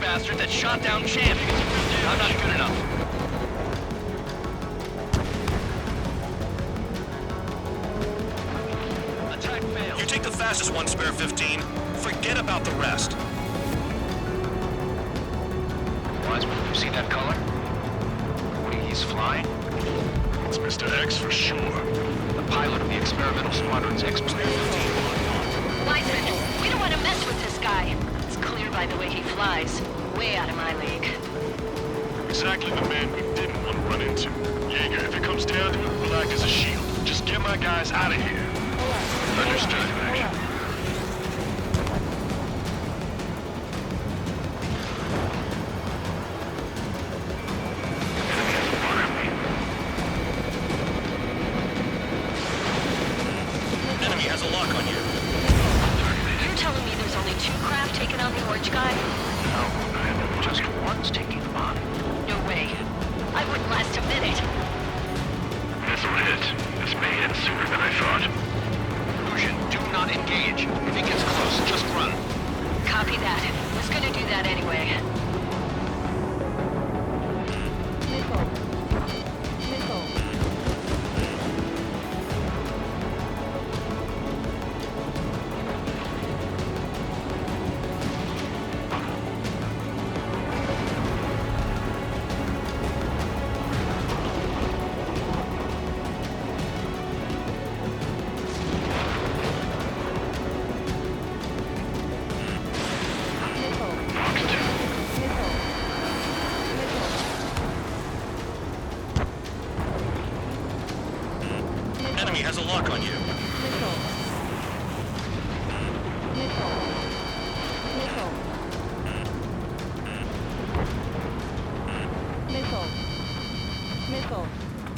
bastard that shot down Champ. I'm not good enough. Attack failed. You take the fastest one, Spare 15. Forget about the rest. Wiseman, you see that color? He's flying? It's Mr. X for sure. The pilot of the experimental squadron's X-plane. Wiseman, we don't want to mess with this guy. It's clear by the way he flies. Way out of my league. Exactly the man we didn't want to run into. Jaeger, if it comes down to it, we'll act as a shield. Just get my guys out of here. Understood. Enemy has a lock on you. You're telling me there's only 2 craft taking on the orange guy? No, just one's taking them on. No way. I wouldn't last a minute. This'll hit. This may hit sooner than I thought. Illusion, do not engage. If he gets close, just run. Copy that. Was gonna do that anyway. Enemy has a lock on you.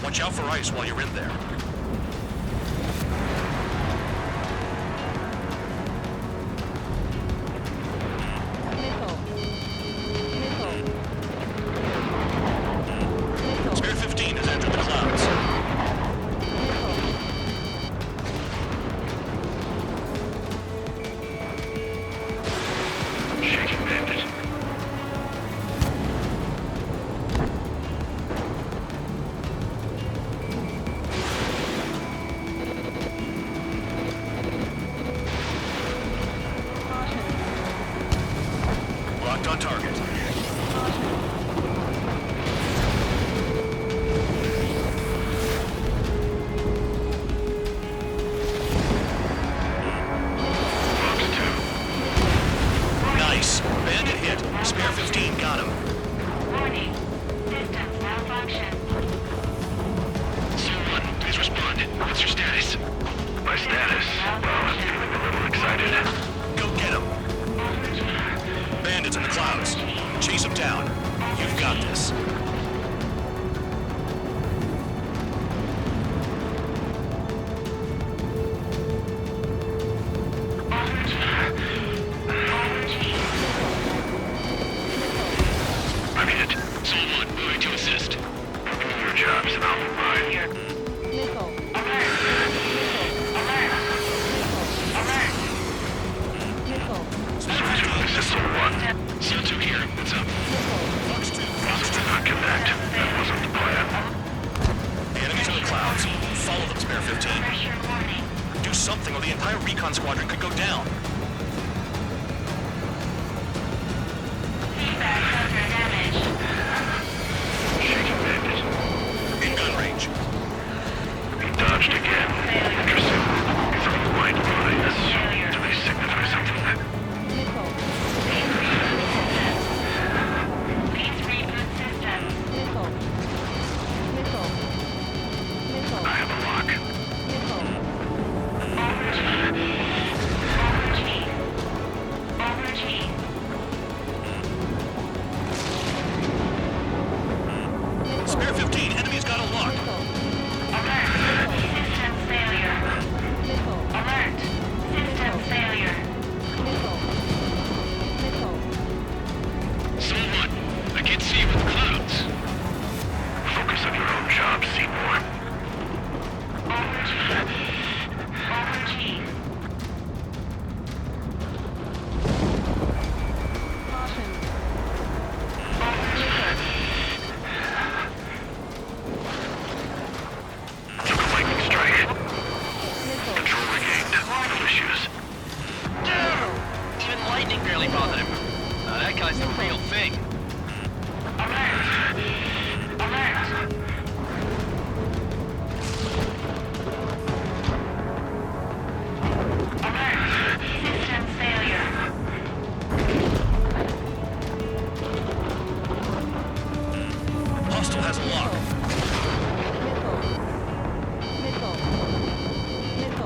Watch out for ice while you're in there. Spare 15 has entered the clouds. Shaking bandit. Locked on target. Nice. Bandit hit. Spare 15 got him. Warning. System malfunction. Someone, please respond. What's your status? My status? Well, I'm feeling a little excited. Go get him. Bandits in the clouds. Chase him down. lightning barely bothered him. That guy's the real thing. Alert! Alert! Alert! System failure. Hostile has a lock.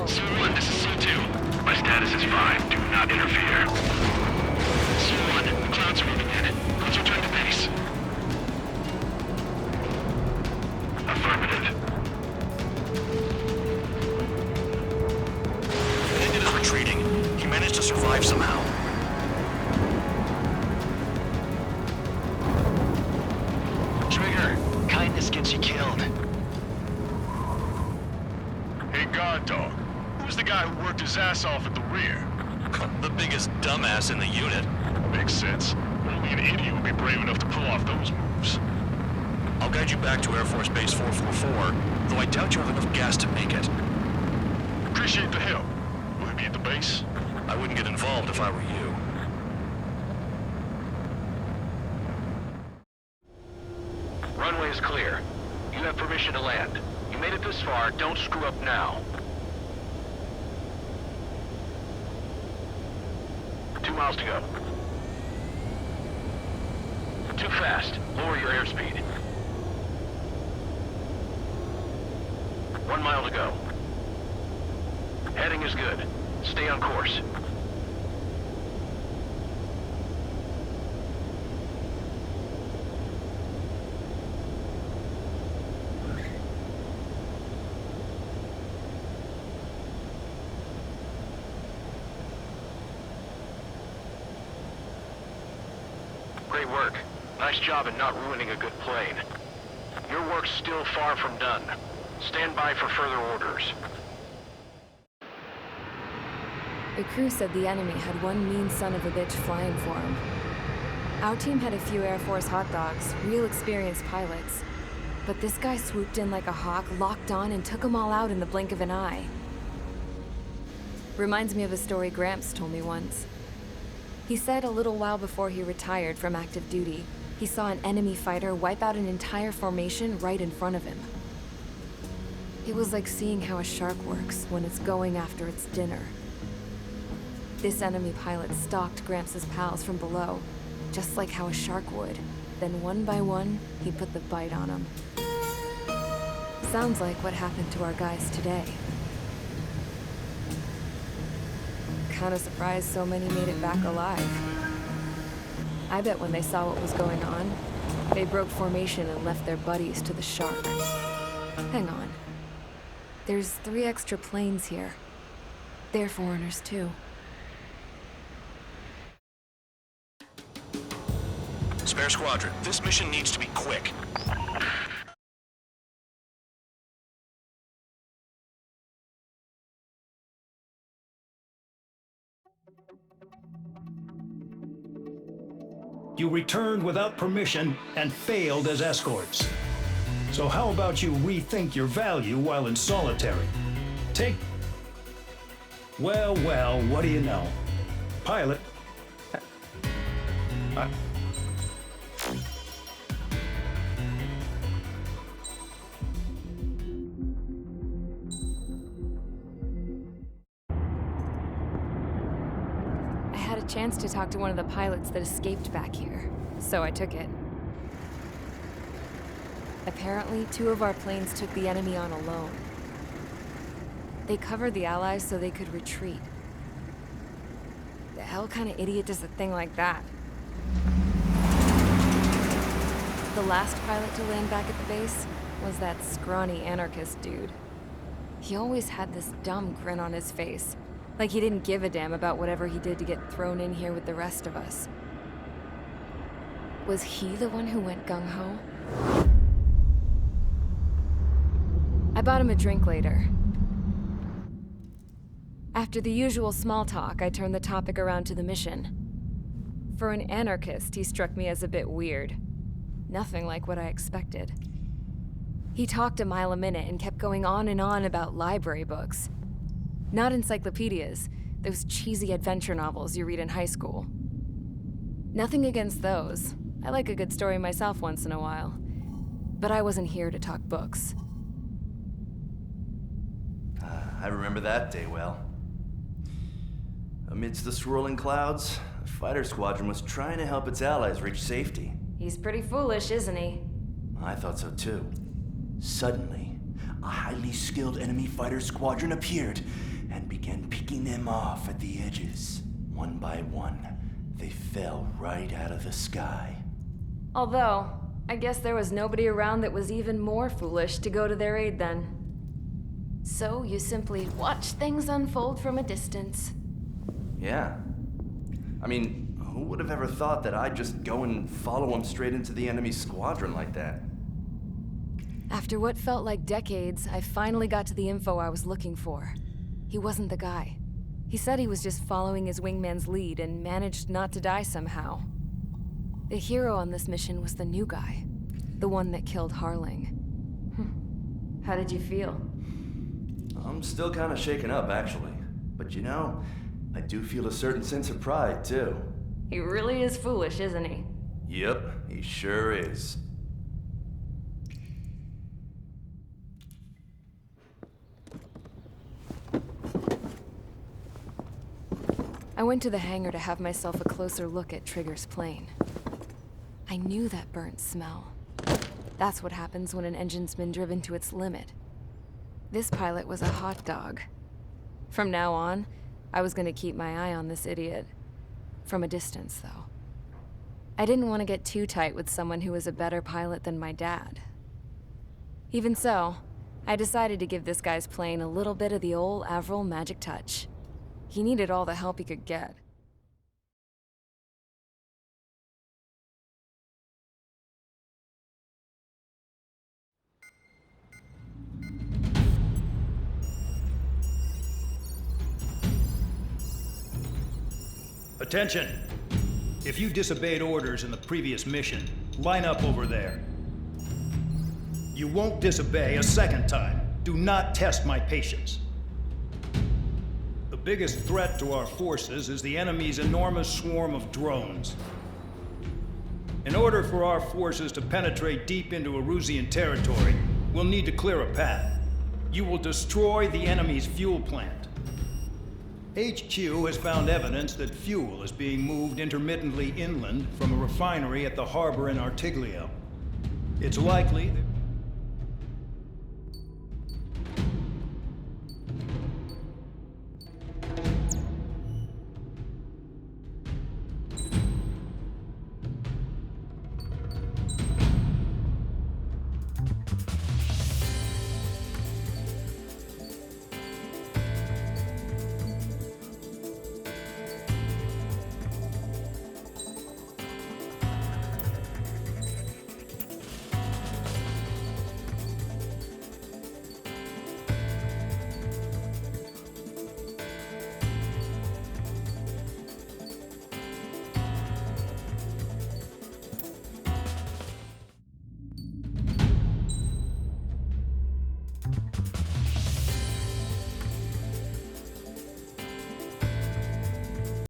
C1, this is C2. My status is fine. Do not interfere. C1, clouds are moving in. Let's return to base. Affirmative. Bandit is retreating. He managed to survive somehow. Trigger, kindness gets you killed. Hey, Guard Dog. Who's the guy who worked his ass off at the rear? The biggest dumbass in the unit. Makes sense. Only an idiot would be brave enough to pull off those moves. I'll guide you back to Air Force Base 444, though I doubt you have enough gas to make it. Appreciate the help. Will he be at the base? I wouldn't get involved if I were you. Runway is clear. You have permission to land. You made it this far, don't screw up now. 2 miles to go. Too fast. Lower your airspeed. 1 mile to go. Heading is good. Stay on course. Great work. Nice job in not ruining a good plane. Your work's still far from done. Stand by for further orders. The crew said the enemy had one mean son of a bitch flying for him. Our team had a few Air Force hot dogs, real experienced pilots. But this guy swooped in like a hawk, locked on, and took them all out in the blink of an eye. Reminds me of a story Gramps told me once. He said a little while before he retired from active duty, he saw an enemy fighter wipe out an entire formation right in front of him. It was like seeing how a shark works when it's going after its dinner. This enemy pilot stalked Gramps' pals from below, just like how a shark would. Then one by one, he put the bite on them. Sounds like what happened to our guys today. Kinda surprised so many made it back alive. I bet when they saw what was going on, they broke formation and left their buddies to the shark. Hang on. There's 3 extra planes here. They're foreigners too. Spare Squadron, this mission needs to be quick. You returned without permission and failed as escorts. So how about you rethink your value while in solitary? Well, what do you know? Pilot... I had a chance to talk to one of the pilots that escaped back here, so I took it. Apparently, 2 of our planes took the enemy on alone. They covered the Allies so they could retreat. The hell kind of idiot does a thing like that? The last pilot to land back at the base was that scrawny anarchist dude. He always had this dumb grin on his face, like he didn't give a damn about whatever he did to get thrown in here with the rest of us. Was he the one who went gung-ho? I bought him a drink later. After the usual small talk, I turned the topic around to the mission. For an anarchist, he struck me as a bit weird. Nothing like what I expected. He talked a mile a minute and kept going on and on about library books. Not encyclopedias, Those cheesy adventure novels you read in high school. Nothing against those. I like a good story myself once in a while. But I wasn't here to talk books. I remember that day well. Amidst the swirling clouds, a fighter squadron was trying to help its allies reach safety. He's pretty foolish, isn't he? I thought so too. Suddenly, a highly skilled enemy fighter squadron appeared and began picking them off at the edges. One by one, they fell right out of the sky. Although, I guess there was nobody around that was even more foolish to go to their aid then. So you simply watch things unfold from a distance. Yeah. I mean, who would have ever thought that I'd just go and follow him straight into the enemy squadron like that? After what felt like decades, I finally got to the info I was looking for. He wasn't the guy. He said he was just following his wingman's lead and managed not to die somehow. The hero on this mission was the new guy. The one that killed Harling. How did you feel? I'm still kind of shaken up, actually. But you know, I do feel a certain sense of pride, too. He really is foolish, isn't he? Yep, he sure is. I went to the hangar to have myself a closer look at Trigger's plane. I knew that burnt smell. That's what happens when an engine's been driven to its limit. This pilot was a hot dog. From now on, I was gonna keep my eye on this idiot. From a distance, though. I didn't want to get too tight with someone who was a better pilot than my dad. Even so, I decided to give this guy's plane a little bit of the old Avril magic touch. He needed all the help he could get. Attention! If you disobeyed orders in the previous mission, line up over there. You won't disobey a second time. Do not test my patience. The biggest threat to our forces is the enemy's enormous swarm of drones. In order for our forces to penetrate deep into Erusian territory, we'll need to clear a path. You will destroy the enemy's fuel plant. HQ has found evidence that fuel is being moved intermittently inland from a refinery at the harbor in Artiglio. It's likely that